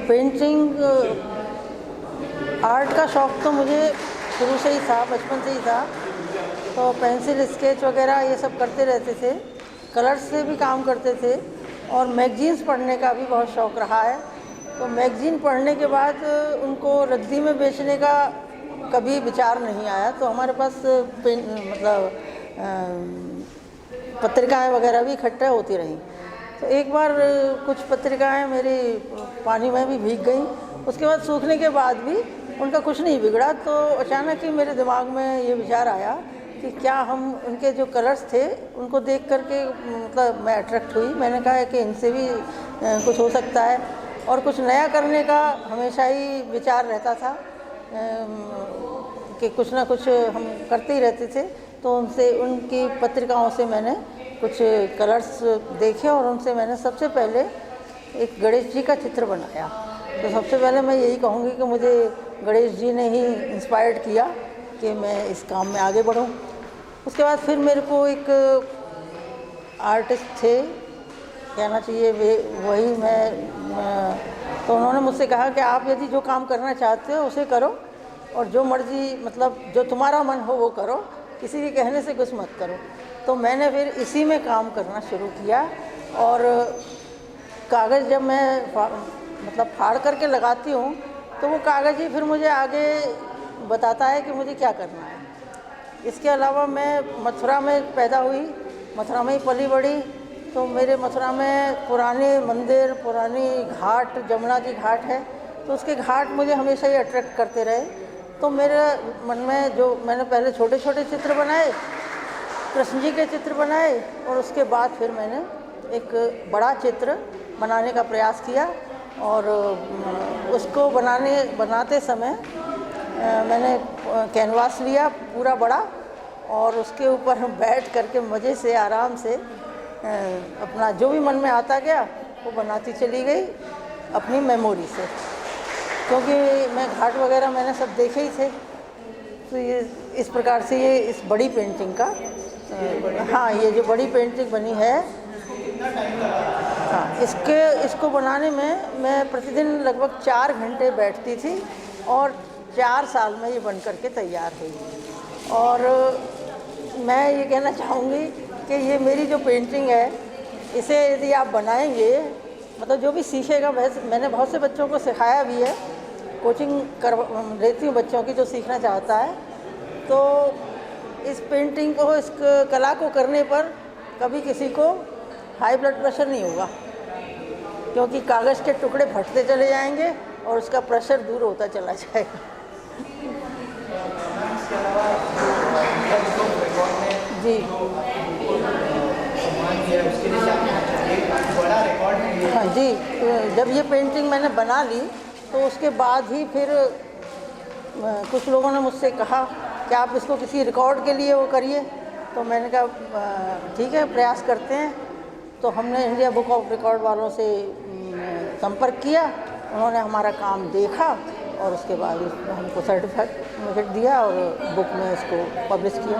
Painting art का शौक़ तो मुझे शुरू से ही था, बचपन से ही था। तो पेंसिल स्केच वगैरह ये सब करते रहते थे, कलर्स से भी काम करते थे और मैगज़ीन्स पढ़ने का भी बहुत शौक़ रहा है। तो मैगज़ीन पढ़ने के बाद उनको रद्दी में बेचने का कभी विचार नहीं आया। तो हमारे पास पत्रिकाएं वगैरह भी इकट्ठा होती रहीं। तो एक बार कुछ पत्रिकाएं मेरी पानी में भी भीग गईं। उसके बाद सूखने के बाद भी उनका कुछ नहीं बिगड़ा। तो अचानक ही मेरे दिमाग में ये विचार आया कि क्या हम उनके जो कलर्स थे उनको देख करके मतलब मैं अट्रैक्ट हुई। मैंने कहा कि इनसे भी कुछ हो सकता है और कुछ नया करने का हमेशा ही विचार रहता था कि कुछ ना कुछ हम करते ही रहते थे। तो उनसे उनकी पत्रिकाओं से मैंने कुछ कलर्स देखे और उनसे मैंने सबसे पहले एक गणेश जी का चित्र बनाया। तो सबसे पहले मैं यही कहूँगी कि मुझे गणेश जी ने ही इंस्पायर्ड किया कि मैं इस काम में आगे बढ़ूँ। उसके बाद फिर मेरे को एक आर्टिस्ट थे, कहना चाहिए वे वही मैं, तो उन्होंने मुझसे कहा कि आप यदि जो काम करना चाहते हो उसे करो और जो मर्जी मतलब जो तुम्हारा मन हो वो करो, किसी के कहने से कुछ मत करो। तो मैंने फिर इसी में काम करना शुरू किया और कागज़ जब मैं मतलब फाड़ करके लगाती हूँ तो वो कागज़ ही फिर मुझे आगे बताता है कि मुझे क्या करना है। इसके अलावा मैं मथुरा में पैदा हुई, मथुरा में ही पली बड़ी। तो मेरे मथुरा में पुराने मंदिर, पुरानी घाट, जमुना जी घाट है, तो उसके घाट मुझे हमेशा ही अट्रैक्ट करते रहे। तो मेरे मन में जो मैंने पहले छोटे छोटे चित्र बनाए, कृष्ण जी के चित्र बनाए और उसके बाद फिर मैंने एक बड़ा चित्र बनाने का प्रयास किया और उसको बनाते समय मैंने कैनवास लिया पूरा बड़ा और उसके ऊपर हम बैठ करके मज़े से आराम से अपना जो भी मन में आता गया वो बनाती चली गई अपनी मेमोरी से, क्योंकि मैं घाट वगैरह मैंने सब देखे ही थे। तो ये इस प्रकार से ये इस बड़ी पेंटिंग का हाँ, ये जो बड़ी पेंटिंग बनी है, हाँ, इसको बनाने में मैं प्रतिदिन लगभग 4 घंटे बैठती थी और 4 साल में ये बन करके तैयार हुई। और मैं ये कहना चाहूँगी कि ये मेरी जो पेंटिंग है, इसे यदि आप बनाएंगे मतलब जो भी सीखेगा, वैसे मैंने बहुत से बच्चों को सिखाया भी है, कोचिंग लेती हूँ बच्चों की जो सीखना चाहता है। तो इस पेंटिंग को, इस कला को करने पर कभी किसी को हाई ब्लड प्रेशर नहीं होगा, क्योंकि कागज़ के टुकड़े फटते चले जाएंगे और उसका प्रेशर दूर होता चला जाएगा। जी हाँ जी, जब ये पेंटिंग मैंने बना ली तो उसके बाद ही फिर कुछ लोगों ने मुझसे कहा कि आप इसको किसी रिकॉर्ड के लिए वो करिए। तो मैंने कहा ठीक है, प्रयास करते हैं। तो हमने इंडिया बुक ऑफ रिकॉर्ड वालों से संपर्क किया, उन्होंने हमारा काम देखा और उसके बाद हमको सर्टिफिकेट दिया और बुक में इसको पब्लिश किया।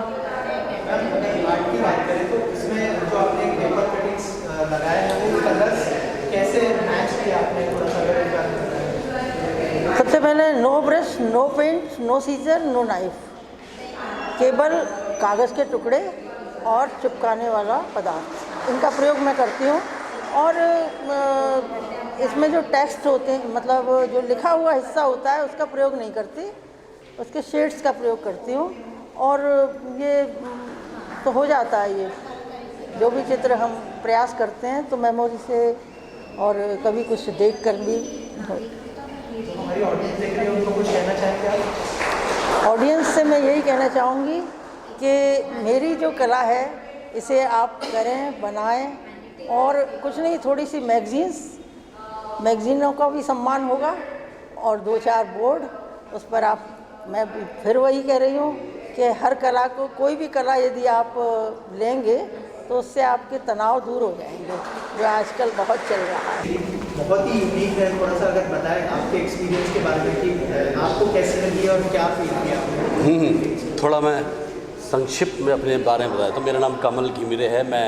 की बात करें तो इसमें जो आपने पेपर कटिंग्स लगाए हैं वो कलर्स कैसे मैच किया आपने, थोड़ा सा? सबसे पहले no brush, no paint, no scissor, no knife, केवल कागज़ के टुकड़े और चिपकाने वाला पदार्थ, इनका प्रयोग मैं करती हूँ। और इसमें जो टेक्स्ट होते हैं, मतलब जो लिखा हुआ हिस्सा होता है, उसका प्रयोग नहीं करती, उसके शेड्स का प्रयोग करती हूँ। और ये तो हो जाता है, ये जो भी चित्र हम प्रयास करते हैं तो मेमोरी से और कभी कुछ देख कर भी। हमारी ऑडियंस देख रही है, उनको कुछ कहना चाहेंगे आप? ऑडियंस से मैं यही कहना चाहूँगी कि मेरी जो कला है इसे आप करें, बनाएं और कुछ नहीं, थोड़ी सी मैगज़ीनों का भी सम्मान होगा और 2-4 बोर्ड उस पर आप, मैं फिर वही कह रही हूँ कि हर कला को, कोई भी कला यदि आप लेंगे तो उससे आपके तनाव दूर हो जाएंगे, जो आजकल बहुत चल रहा है। बहुत ही यूनिक है, थोड़ा सा अगर बताएं आपके एक्सपीरियंस के बारे में कि आपको कैसे लगी और क्या फील किया आपने? थोड़ा मैं संक्षिप्त में अपने बारे में बताया तो मेरा नाम कमल घिमिरे है। मैं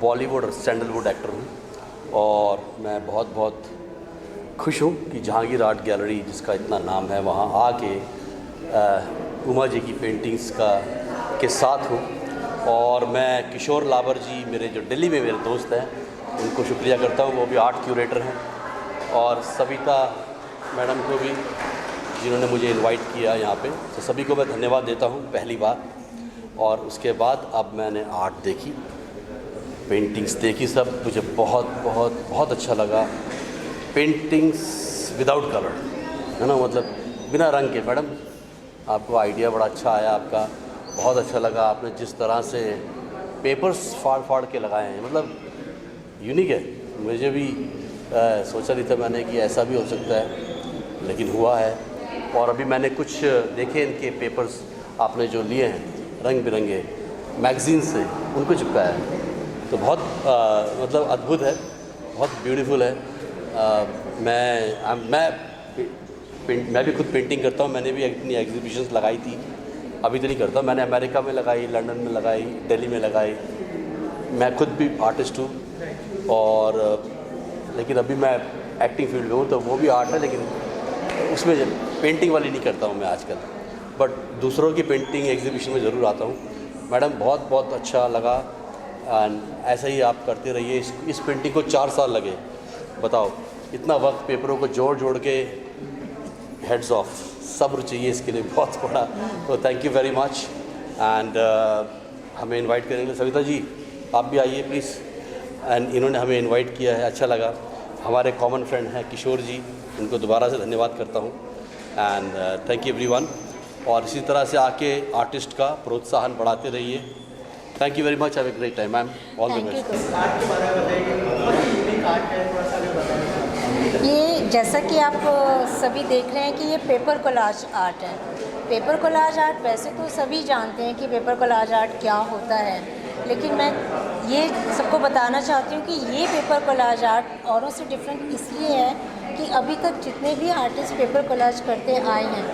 बॉलीवुड और सैंडलवुड एक्टर हूँ और मैं बहुत खुश हूँ कि जहांगीर आर्ट गैलरी जिसका इतना नाम है वहाँ आके उमा जी की पेंटिंग्स के साथ हूँ। और मैं किशोर लाबर जी, मेरे जो दिल्ली में मेरे दोस्त हैं, उनको शुक्रिया करता हूँ, वो भी आर्ट क्यूरेटर हैं। और सविता मैडम को भी, जिन्होंने मुझे इनवाइट किया यहाँ पे, तो सभी को मैं धन्यवाद देता हूँ पहली बार। और उसके बाद अब मैंने आर्ट देखी, पेंटिंग्स देखी, सब मुझे बहुत बहुत बहुत अच्छा लगा। पेंटिंग्स विदाउट कलर, है ना, मतलब बिना रंग के। मैडम आपको आइडिया बड़ा अच्छा आया आपका, बहुत अच्छा लगा। आपने जिस तरह से पेपर्स फाड़ फाड़ के लगाए हैं, मतलब यूनिक है। मुझे भी सोचा नहीं था मैंने कि ऐसा भी हो सकता है, लेकिन हुआ है। और अभी मैंने कुछ देखे इनके पेपर्स, आपने जो लिए हैं रंग बिरंगे मैगज़ीन से, उनको चिपकाया है, तो बहुत मतलब अद्भुत है, बहुत ब्यूटीफुल है। मैं भी खुद पेंटिंग करता हूँ, मैंने भी अपनी एग्जीबिशंस लगाई थी, अभी तो नहीं करता। मैंने अमेरिका में लगाई, लंदन में लगाई, दिल्ली में लगाई। मैं खुद भी आर्टिस्ट हूँ, और लेकिन अभी मैं एक्टिंग फील्ड में हूँ, तो वो भी आर्ट है, लेकिन उसमें पेंटिंग वाली नहीं करता हूँ मैं आजकल, बट दूसरों की पेंटिंग एग्जीबिशन में ज़रूर आता हूँ। मैडम बहुत बहुत अच्छा लगा, एंड ऐसा ही आप करते रहिए। इस पेंटिंग को 4 साल लगे, बताओ, इतना वक्त पेपरों को जोड़ जोड़ के। हेड्स ऑफ, सब्र चाहिए इसके लिए बहुत बड़ा। तो thank you very much. And हमें इनवाइट करेंगे सविता जी, आप भी आइए प्लीज़। एंड इन्होंने हमें इनवाइट किया है, अच्छा लगा। हमारे कॉमन फ्रेंड हैं किशोर जी, उनको दोबारा से धन्यवाद करता हूँ। And thank you everyone. और इसी तरह से आके आर्टिस्ट का प्रोत्साहन बढ़ाते रहिए। Thank you very much, have a great time ma'am, all the best. Art के बारे में बताइए, बहुत ही यूनिक आर्ट है, थोड़ा सा भी बताइए। ये जैसा कि आप सभी देख रहे हैं कि ये पेपर कोलाज आर्ट है। पेपर कोलाज आर्ट वैसे तो सभी जानते हैं कि पेपर कोलाज आर्ट क्या होता है, लेकिन मैं ये सबको बताना चाहती हूँ कि ये पेपर कोलाज आर्ट औरों से डिफरेंट इसलिए है कि अभी तक जितने भी आर्टिस्ट पेपर कोलाज करते आए हैं,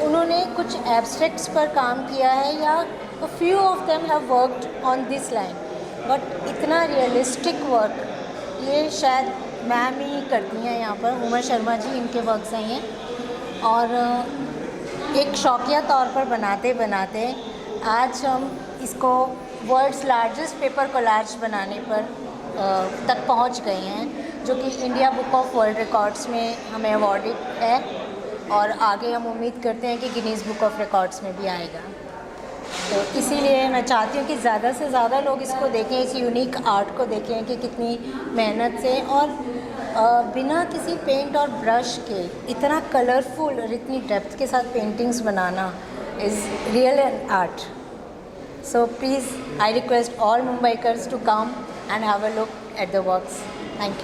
उन्होंने कुछ एब्स्ट्रैक्ट्स पर काम किया है, या few of them have worked on this line, but इतना रियलिस्टिक वर्क ये शायद मैम ही करती हैं। यहाँ पर उमा शर्मा जी, इनके वर्क्स हैं ये। और एक शौकिया तौर पर बनाते बनाते आज हम इसको वर्ल्ड्स लार्जेस्ट पेपर कोलाज बनाने पर तक पहुँच गए हैं, जो कि India book of world records में हमें अवॉर्डेड है, और आगे हम उम्मीद करते हैं कि गिनीज़ बुक ऑफ रिकॉर्ड्स में भी आएगा। तो इसीलिए मैं चाहती हूँ कि ज़्यादा से ज़्यादा लोग इसको देखें, इस यूनिक आर्ट को देखें कि कितनी मेहनत से और बिना किसी पेंट और ब्रश के इतना कलरफुल और इतनी डेप्थ के साथ पेंटिंग्स बनाना is real an art. So please I request all Mumbaikars to come and have a look at the works. Thank you.